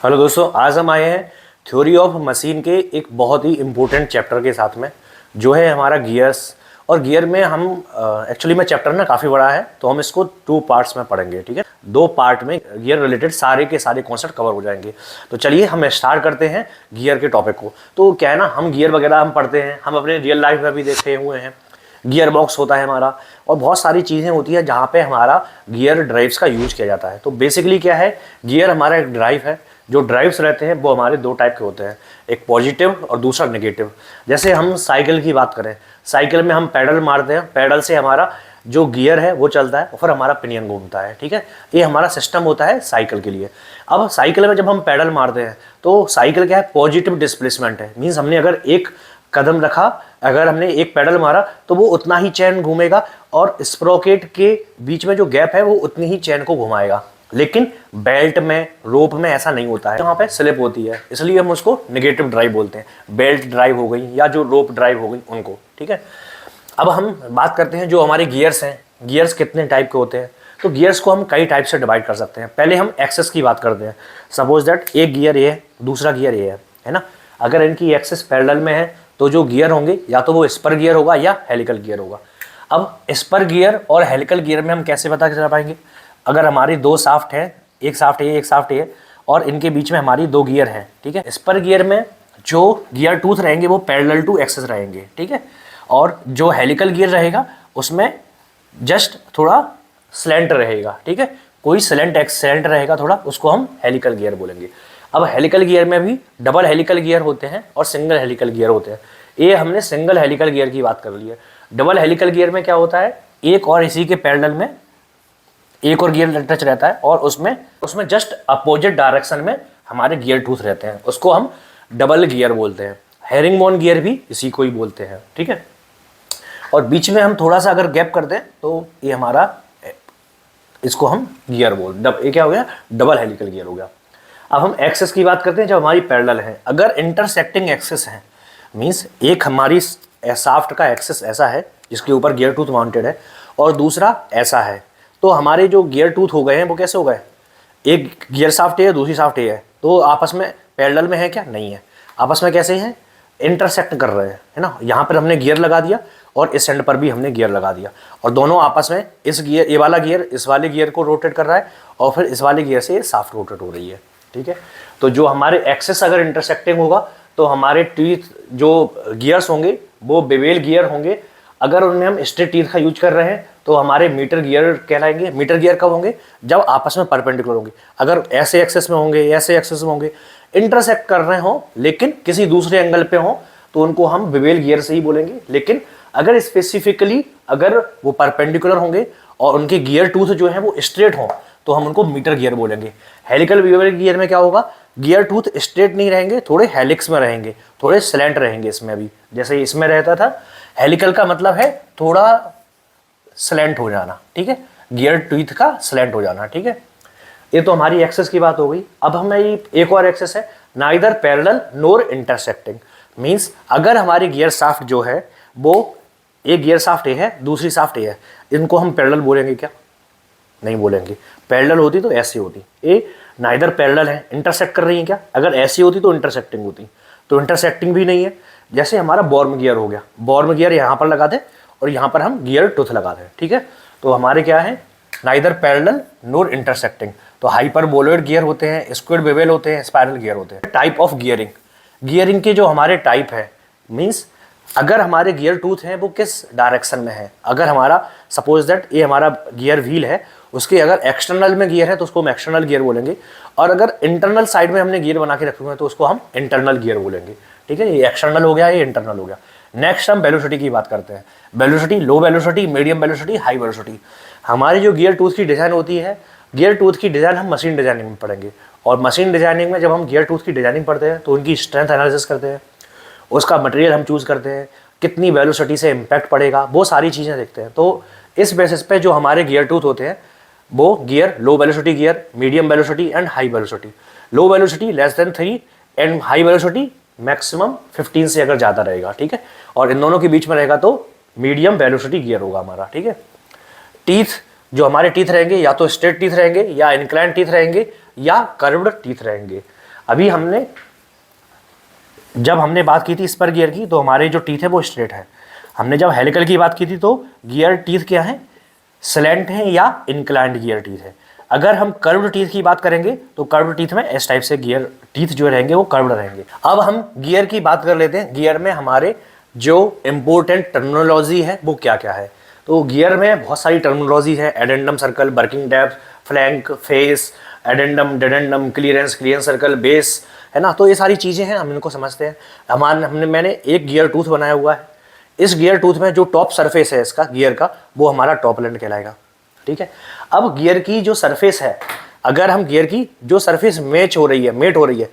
Hello दोस्तों, आज हम आए हैं थ्योरी ऑफ मशीन के एक बहुत ही इम्पोर्टेंट चैप्टर के साथ में, जो है हमारा गियर्स। और गियर में हम एक्चुअली में चैप्टर ना काफ़ी बड़ा है, तो हम इसको 2 पार्ट्स में पढ़ेंगे। ठीक है, 2 पार्ट में गियर रिलेटेड सारे के सारे कॉन्सेप्ट कवर हो जाएंगे। तो चलिए हम स्टार्ट करते हैं गियर के टॉपिक को। तो क्या है ना, हम गियर वगैरह हम पढ़ते हैं, हम अपने रियल लाइफ में भी देखे हुए हैं। गियर बॉक्स होता है हमारा, और बहुत सारी चीज़ें होती है जहाँ पे हमारा गियर ड्राइव्स का यूज किया जाता है। तो बेसिकली क्या है, गियर हमारा एक ड्राइव है। जो ड्राइव्स रहते हैं वो हमारे 2 टाइप के होते हैं, एक पॉजिटिव और दूसरा नेगेटिव। जैसे हम साइकिल की बात करें, साइकिल में हम पैडल मारते हैं, पैडल से हमारा जो गियर है वो चलता है और फिर हमारा पिनियन घूमता है। ठीक है, ये हमारा सिस्टम होता है साइकिल के लिए। अब साइकिल में जब हम पैडल मारते हैं तो साइकिल क्या है, पॉजिटिव डिस्प्लेसमेंट है। मीन्स हमने अगर एक कदम रखा, अगर हमने एक पैडल मारा तो वो उतना ही चेन घूमेगा, और स्प्रोकेट के बीच में जो गैप है वो उतनी ही चेन को घुमाएगा। लेकिन बेल्ट में, रोप में ऐसा नहीं होता है, वहाँ पे स्लिप होती है, इसलिए हम उसको नेगेटिव ड्राइव बोलते हैं। बेल्ट ड्राइव हो गई या जो रोप ड्राइव हो गई उनको। ठीक है, अब हम बात करते हैं जो हमारे गियर्स हैं। गियर्स कितने टाइप के होते हैं? तो गियर्स को हम कई टाइप से डिवाइड कर सकते हैं। पहले हम एक्सेस की बात करते हैं। सपोज दैट एक गियर ये है, दूसरा गियर ये है ना। अगर इनकी एक्सेस पैरेलल में है तो जो गियर होंगे या तो वो स्पर गियर होगा या हेलिकल गियर होगा। अब स्पर गियर और हेलिकल गियर में हम कैसे पता चला पाएंगे? अगर हमारी 2 शाफ्ट है, एक शाफ्ट ये एक शाफ्ट ये, और इनके बीच में हमारी 2 गियर हैं। ठीक है, स्पर गियर में जो गियर टूथ रहेंगे वो पैरेलल टू एक्सेस रहेंगे। ठीक है, और जो हेलिकल गियर रहेगा उसमें जस्ट थोड़ा स्लैंट रहेगा। ठीक है, कोई स्लैंट रहेगा थोड़ा, उसको हम हेलिकल गियर बोलेंगे। अब हेलिकल गियर में भी डबल हेलिकल गियर होते हैं और सिंगल हेलिकल गियर होते हैं। ये हमने सिंगल हेलिकल गियर की बात कर ली है। डबल हेलिकल गियर में क्या होता है, एक और इसी के पैरेलल में एक और गियर टच रहता है, और उसमें जस्ट अपोजिट डायरेक्शन में हमारे गियर टूथ रहते हैं, उसको हम डबल गियर बोलते हैं। हेरिंगबोन गियर भी इसी को ही बोलते हैं। ठीक है, और बीच में हम थोड़ा सा अगर गैप कर दें तो ये हमारा, इसको हम गियर ये क्या हो गया, डबल हेलिकल गियर हो गया। अब हम एक्सेस की बात करते हैं, जब हमारी पैरेलल है। अगर इंटरसेक्टिंग एक्सेस है, मीन्स एक हमारी शाफ्ट का एक्सेस ऐसा है जिसके ऊपर गियर टूथ माउंटेड है, और दूसरा ऐसा है, तो हमारे जो गियर टूथ हो गए हैं वो कैसे हो गए? एक गियर शाफ्ट है, दूसरी शाफ्ट है, तो आपस में पैरेलल में है क्या? नहीं है। आपस में कैसे हैं? इंटरसेक्ट कर रहे हैं, है ना। यहाँ पर हमने गियर लगा दिया और इस एंड पर भी हमने गियर लगा दिया, और दोनों आपस में, इस गियर, ये वाला गियर इस वाले गियर को रोटेट कर रहा है, और फिर इस वाले गियर से ये शाफ्ट रोटेट हो रही है। ठीक है, तो जो हमारे एक्सेस अगर इंटरसेक्टिंग होगा तो हमारे टीथ जो गियर्स होंगे वो बेवेल गियर होंगे। अगर उनमें हम स्ट्रेट टीथ का यूज कर रहे हैं तो हमारे मीटर गियर कहलाएंगे। मीटर गियर कब होंगे? जब आपस में परपेंडिकुलर होंगे। अगर ऐसे एक्सेस में होंगे, ऐसे एक्सेस में होंगे, इंटरसेक्ट कर रहे हो लेकिन किसी दूसरे एंगल पे हो, तो उनको हम बेवेल गियर से ही बोलेंगे। लेकिन अगर स्पेसिफिकली अगर वो परपेंडिकुलर होंगे और उनके गियर टूथ जो है वो स्ट्रेट हो, तो हम उनको मीटर गियर बोलेंगे। हेलिकल बेवेल गियर में क्या होगा, गियर टूथ स्ट्रेट नहीं रहेंगे, थोड़े हेलिक्स में रहेंगे, थोड़े स्लैंट रहेंगे। इसमें भी जैसे इसमें रहता था, हेलिकल का मतलब है थोड़ा स्लैंट हो जाना। ठीक है, गियर टूथ का स्लैंट हो जाना। ठीक है, ये तो हमारी एक्सेस की बात हो गई। अब हमें एक और एक्सेस है, नाइदर पैरेलल नोर इंटरसेक्टिंग। मीन्स अगर हमारी गियर शाफ्ट जो है वो, एक गियर शाफ्ट ये है, दूसरी शाफ्ट ये है, इनको हम पैरेलल बोलेंगे क्या? नहीं बोलेंगे। पैरेलल होती तो ऐसी होती, ये नाइदर पैरेलल है, इंटरसेक्ट कर रही है क्या? अगर ऐसी होती तो इंटरसेक्टिंग होती, तो इंटरसेक्टिंग भी नहीं है। जैसे हमारा बॉर्म गियर हो गया, बॉर्म गियर यहाँ पर लगा दे और यहाँ पर हम गियर टूथ लगा दें। ठीक है, तो हमारे क्या है, नाइदर पैरेलल नोर इंटरसेक्टिंग। तो हाइपरबोलॉइड गियर होते हैं, स्क्विड बेवेल होते हैं, स्पाइरल गियर होते हैं। टाइप ऑफ गियरिंग, गियरिंग के जो हमारे टाइप है, मीन्स अगर हमारे गियर टूथ हैं वो किस डायरेक्शन में है। अगर हमारा सपोज दैट ये हमारा गियर व्हील है, उसके अगर एक्सटर्नल में गियर है तो उसको हम एक्सटर्नल गियर बोलेंगे, और अगर इंटरनल साइड में हमने गियर बना के रखे हुए हैं तो उसको हम इंटरनल गियर बोलेंगे। ठीक है, ये एक्सटर्नल हो गया, ये इंटरनल हो गया। नेक्स्ट हम वेलोसिटी की बात करते हैं। Velocity, low velocity, medium velocity, high velocity. हमारी जो गियर टूथ की डिज़ाइन होती है, गियर टूथ की डिज़ाइन हम मशीन डिजाइनिंग में पढ़ेंगे, और मशीन डिजाइनिंग में जब हम गियर टूथ की डिजाइनिंग पढ़ते हैं तो उनकी स्ट्रेंथ एनालिसिस करते हैं, उसका मटेरियल हम चूज़ करते हैं, कितनी वेलोसिटी से इम्पैक्ट पड़ेगा, वो सारी चीज़ें देखते हैं। तो इस बेसिस पे जो हमारे गियर टूथ होते हैं वो gear, low velocity gear, medium velocity and high velocity. Low velocity less than 3 and high velocity maximum 15 से अगर ज़्यादा रहेगा। ठीक है, और इन दोनों के बीच में रहेगा तो मीडियम वेलोसिटी गियर होगा हमारा। ठीक है, टीथ, जो हमारे टीथ रहेंगे या तो स्ट्रेट टीथ रहेंगे या इंक्लाइन टीथ रहेंगे या कर्व्ड टीथ रहेंगे। अभी हमने जब हमने बात की थी स्पर गियर की, तो हमारे जो टीथ है वो स्ट्रेट है। हमने जब हेलिकल की बात की थी तो गियर टीथ क्या है, स्लैंट है या इंक्लाइंड गियर टीथ है। अगर हम कर्व्ड टीथ की बात करेंगे तो कर्व्ड टीथ में इस टाइप से गियर टीथ जो रहेंगे वो कर्व्ड रहेंगे। अब हम गियर की बात कर लेते हैं। गियर में हमारे जो इंपॉर्टेंट टर्मिनोलॉजी है वो क्या क्या है। तो गियर में बहुत सारी टर्मिनोलॉजी है, addendum circle, working depth, flank, face, addendum, dedendum, clearance, clearance circle, base, है ना। तो ये सारी चीज़ें हैं, हम इनको समझते हैं। मैंने एक गियर टूथ बनाया हुआ है। इस गियर टूथ में जो टॉप सरफेस है इसका गियर का, वो हमारा टॉप एंड कहलाएगा, ठीक है। अब गियर की जो सरफेस है, अगर हम गियर की जो सरफेस मेट हो रही है,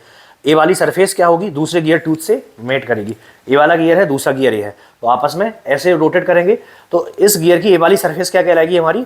ये वाली सरफेस क्या होगी, दूसरे गियर टूथ से मेट करेगी। ये वाला गियर है, दूसरा गियर ये है, तो आपस में ऐसे रोटेट करेंगे। तो इस गियर की ये वाली सरफेस क्या कहलाएगी हमारी,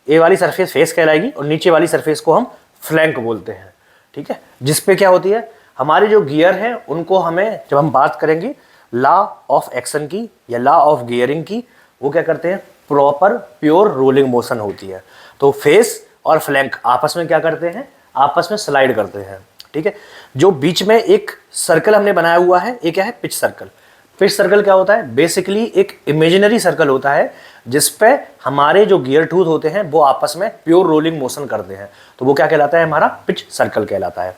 ये वाली सरफेस फेस कहलाएगी, और नीचे वाली सरफेस को हम फ्लैंक बोलते हैं, ठीक है। जिसपे क्या होती है, हमारे जो गियर हैं उनको हमें, जब हम बात करेंगे लॉ ऑफ एक्शन की या लॉ ऑफ गियरिंग की, वो क्या करते हैं, प्रॉपर प्योर रोलिंग मोशन होती है। तो फेस और फ्लैंक आपस में क्या करते हैं, आपस में स्लाइड करते हैं, ठीक है। जो बीच में एक सर्कल हमने बनाया हुआ है, ये क्या है, पिच सर्कल। पिच सर्कल क्या होता है, बेसिकली एक इमेजिनरी सर्कल होता है जिसपे हमारे जो गियर टूथ होते हैं वो आपस में प्योर रोलिंग मोशन करते हैं। तो वो क्या कहलाता है, हमारा पिच सर्कल कहलाता है।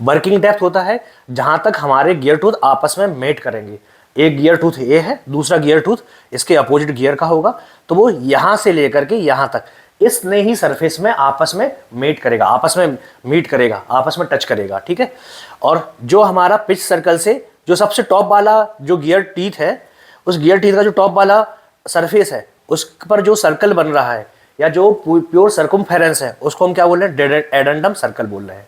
वर्किंग डेप्थ होता है जहां तक हमारे गियर टूथ आपस में मेट करेंगे। एक गियर टूथ ए है, दूसरा गियर टूथ इसके अपोजिट गियर का होगा, तो वो यहां से लेकर के यहां तक इसने ही सरफेस में आपस में मेट करेगा, आपस में मीट करेगा, आपस में टच करेगा, ठीक है। और जो हमारा पिच सर्कल से जो सबसे टॉप वाला जो गियर टीथ है, उस गियर टीथ का जो टॉप वाला सरफेस है उस पर जो सर्कल बन रहा है या जो प्योर सर्कमफेरेंस है, उसको हम क्या बोल रहे हैं, एडेंडम सर्कल बोल रहे हैं,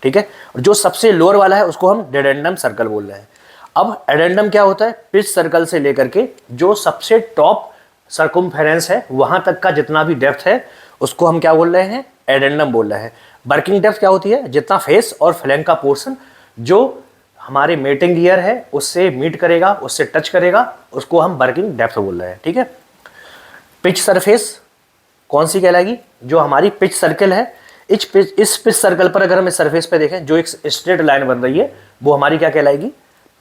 ठीक है। और जो सबसे लोअर वाला है उसको हम डेडेंडम सर्कल बोल रहे हैं। अब एडेंडम क्या होता है, पिच सर्कल से लेकर के जो सबसे टॉप सर्कमफेरेंस है वहां तक का जितना भी डेप्थ है उसको हम क्या बोल रहे हैं, एडेंडम बोल रहे हैं। वर्किंग डेप्थ क्या होती है, जितना फेस और फ्लैंक का पोर्शन जो हमारे मेटिंग गियर है उससे मीट करेगा, उससे टच करेगा, उसको हम वर्किंग डेप्थ बोल रहे हैं, ठीक है। पिच सरफेस कौन सी कहलाएगी, जो हमारी पिच सर्कल है। इस पिच सर्कल पर अगर हम इस सरफेस पे देखें, जो एक स्ट्रेट लाइन बन रही है वो हमारी क्या कहलाएगी,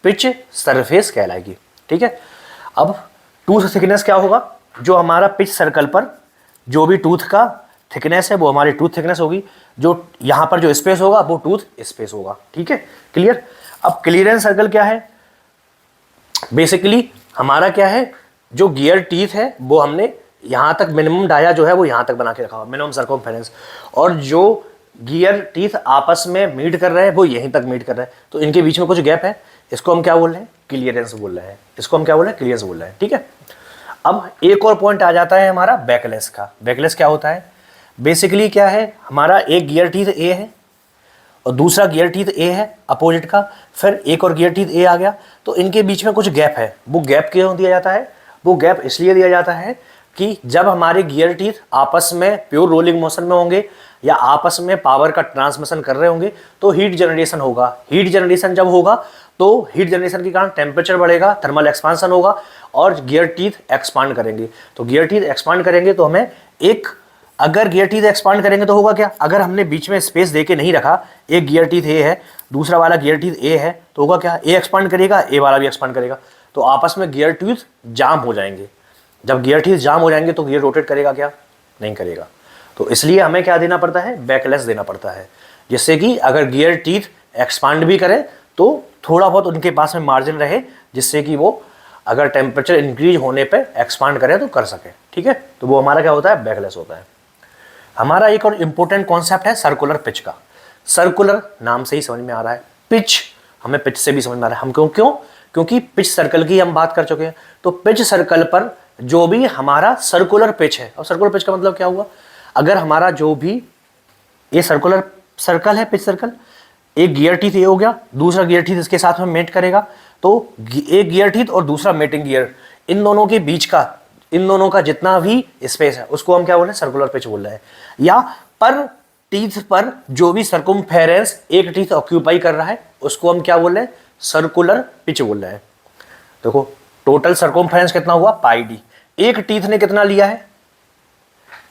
पिच सरफेस कहलाएगी, ठीक है। अब टूथ थिकनेस क्या होगा, जो हमारा पिच सर्कल पर जो भी टूथ का थिकनेस है वो हमारी टूथ थिकनेस होगी। जो यहाँ पर जो स्पेस होगा वो टूथ स्पेस होगा, ठीक है, क्लियर। अब क्लियरेंस सर्कल क्या है, बेसिकली हमारा क्या है, जो गियर टीथ है वो हमने यहाँ तक मिनिमम डाया जो है वो यहाँ तक बना के रखा हुआ, मिनिमम सर्कमफेरेंस, और जो गियर टीथ आपस में मीट कर रहे हैं वो यहीं तक मीट कर रहे हैं, तो इनके बीच में कुछ गैप है, इसको हम क्या बोल रहे हैं, क्लियरेंस बोल रहे हैं, इसको हम क्या बोल रहे हैं, क्लियरेंस बोल रहे हैं, ठीक है। अब एक और पॉइंट आ जाता है हमारा बैकलेस का। बैकलेस क्या होता है, बेसिकली क्या है, हमारा एक गियर टीथ ए है और दूसरा गियर टीथ ए है अपोजिट का, फिर एक और गियर टीथ ए आ गया, तो इनके बीच में कुछ गैप है। वो गैप क्यों दिया जाता है, वो गैप इसलिए दिया जाता है कि जब हमारे गियर टीथ आपस में प्योर रोलिंग मोशन में होंगे या आपस में पावर का ट्रांसमिशन कर रहे होंगे तो हीट जनरेशन होगा। हीट जनरेशन जब होगा तो हीट जनरेशन के कारण टेम्परेचर बढ़ेगा, थर्मल एक्सपांसन होगा और गियर टीथ एक्सपांड करेंगे। तो गियर टीथ एक्सपांड करेंगे तो हमें एक, अगर गियर टीथ एक्सपांड करेंगे तो होगा क्या, अगर हमने बीच में स्पेस देके नहीं रखा, एक गियर टीथ ए है, दूसरा वाला गियर टीथ ए है, तो होगा क्या, ए एक्सपांड करेगा, ए वाला भी एक्सपांड करेगा, तो आपस में गियर टीथ जाम हो जाएंगे। जब गियर टीथ जाम हो जाएंगे तो गियर रोटेट करेगा क्या, नहीं करेगा। तो इसलिए हमें क्या देना पड़ता है, बैकलेस देना पड़ता है, जिससे कि अगर गियर टीथ एक्सपांड भी करें तो थोड़ा बहुत उनके पास में मार्जिन रहे, जिससे कि वो अगर टेम्परेचर इंक्रीज होने पे एक्सपांड करें तो कर सके, ठीक है। तो वो हमारा क्या होता है, बैकलेस होता है। हमारा एक और इंपॉर्टेंट कॉन्सेप्ट है सर्कुलर पिच का। सर्कुलर नाम से ही समझ में आ रहा है, पिच हमें पिच से भी समझ में आ रहा है। हम क्यों, क्योंकि पिच सर्कल की हम बात कर चुके हैं। तो पिच सर्कल पर जो भी हमारा सर्कुलर पिच है, और सर्कुलर पिच का मतलब क्या हुआ, अगर हमारा जो भी ये सर्कुलर सर्कल है, पिच सर्कल, एक गियर टीथ ये हो गया, दूसरा गियर टीथ इसके साथ में मेट करेगा, तो एक गियर टीथ और दूसरा मेटिंग गियर, इन दोनों के बीच का, इन दोनों का जितना भी स्पेस है उसको हम क्या बोल रहे हैं, सर्कुलर पिच बोल रहे हैं। या पर टीथ पर जो भी सर्कमफेरेंस एक टीथ ऑक्यूपाई कर रहा है उसको हम क्या बोल रहे हैं, सर्कुलर पिच बोल रहे हैं। देखो टोटल सर्कमफेरेंस कितना हुआ, पाई डी। एक टीथ ने कितना लिया है,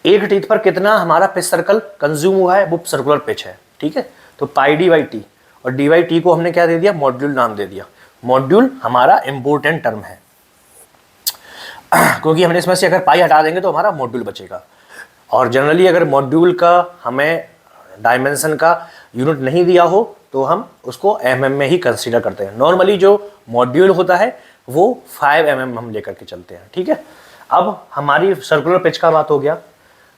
एक टीथ पर कितना हमारा पिच सर्कल कंज्यूम हुआ है, वो सर्कुलर पिच है, ठीक है। तो तो पाई डी बाई टी, और डी बाई टी को हमने क्या दे दिया, मॉड्यूल नाम दे दिया। मॉड्यूल हमारा इंपॉर्टेंट टर्म है क्योंकि हमने इसमें से अगर पाई हटा देंगे तो हमारा मॉड्यूल बचेगा। और जनरली अगर मॉड्यूल का हमें डायमेंशन का यूनिट नहीं दिया हो तो हम उसको mm में ही कंसीडर करते हैं। नॉर्मली जो मॉड्यूल होता है वो 5 mm हम लेकर के चलते हैं, ठीक है। अब हमारी सर्कुलर पिच का बात हो गया,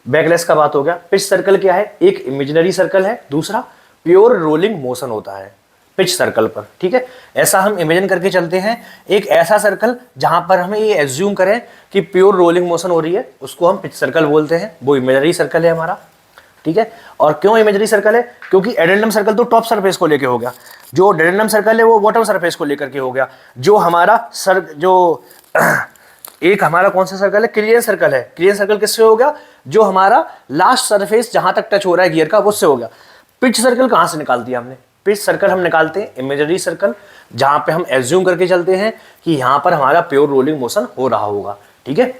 बैकलेस का बात हो गया। पिच सर्कल क्या है, एक इमेजिनरी सर्कल है, दूसरा प्योर रोलिंग मोशन होता है पिच सर्कल पर, ठीक है। ऐसा हम इमेजिन करके चलते हैं, एक ऐसा सर्कल जहां पर हमें ये एज्यूम करें कि प्योर रोलिंग मोशन हो रही है, उसको हम पिच सर्कल बोलते हैं, वो इमेजिनरी सर्कल है हमारा, ठीक है। और क्यों इमेजिनरी सर्कल है, क्योंकि एडेंडम सर्कल तो टॉप सरफेस को लेके हो गया, जो डेडेंडम सर्कल है वो बॉटम सरफेस को लेकर के हो गया। जो हमारा एक हमारा कौन सा सर्कल है, क्लियरेंस सर्कल है। क्लियरेंस सर्कल किससे हो गया, जो हमारा लास्ट सरफेस जहां तक टच हो रहा है गियर का, उससे हो गया। पिच सर्कल कहां से निकाल दिया हमने, पिच सर्कल हम निकालते हैं इमेजिनरी सर्कल, जहां पे हम एज्यूम करके चलते हैं कि यहां पर हमारा प्योर रोलिंग मोशन हो रहा होगा, ठीक है।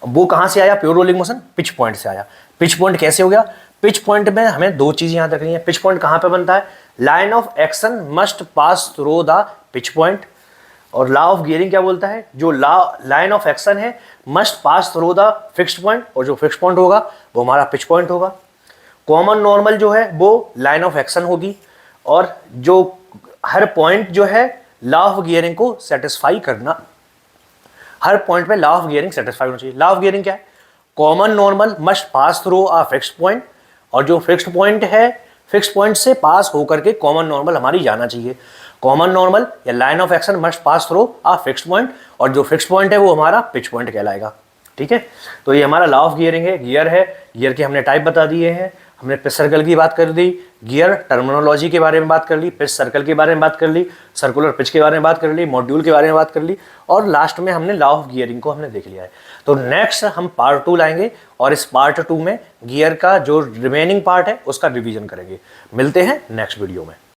वो कहां से आया pure rolling motion, pitch point से आया। पिच पॉइंट कैसे हो गया, पिच पॉइंट में हमें दो चीजें याद रखनी है। पिच पॉइंट कहां पे बनता है, line of action must pass through the pitch point, और लॉ ऑफ गियरिंग क्या बोलता है, जो लाइन ऑफ एक्शन है must pass through the fixed point, और जो फिक्स्ड पॉइंट होगा वो हमारा पिच पॉइंट होगा। कॉमन नॉर्मल जो है वो लाइन ऑफ एक्शन होगी, और जो हर पॉइंट जो है लॉ ऑफ गियरिंग को सेटिस्फाई करना, हर पॉइंट पे लॉ ऑफ गियरिंग सेटिस्फाई होना चाहिए। लॉ ऑफ गियरिंग क्या है, common normal must pass through a fixed point, और जो फिक्स्ड पॉइंट है फिक्स्ड पॉइंट से पास होकर के कॉमन नॉर्मल हमारी जाना चाहिए। कॉमन नॉर्मल या line of action must pass through a fixed point, और जो फिक्स्ड पॉइंट है वो हमारा पिच पॉइंट कहलाएगा, ठीक है। तो ये हमारा लॉ ऑफ गियरिंग है, गियर है, गियर के हमने टाइप बता दिए हैं, हमने पिच सर्कल की बात कर दी, गियर टर्मिनोलॉजी के बारे में बात कर ली, पिच सर्कल के बारे में बात कर ली, सर्कुलर पिच के बारे में बात कर ली, मॉड्यूल के बारे में बात कर ली, और लास्ट में हमने लॉ ऑफ गियरिंग को हमने देख लिया है। तो नेक्स्ट हम पार्ट 2 लाएंगे, और इस पार्ट 2 में गियर का जो रिमेनिंग पार्ट है उसका रिवीजन करेंगे। मिलते हैं नेक्स्ट वीडियो में।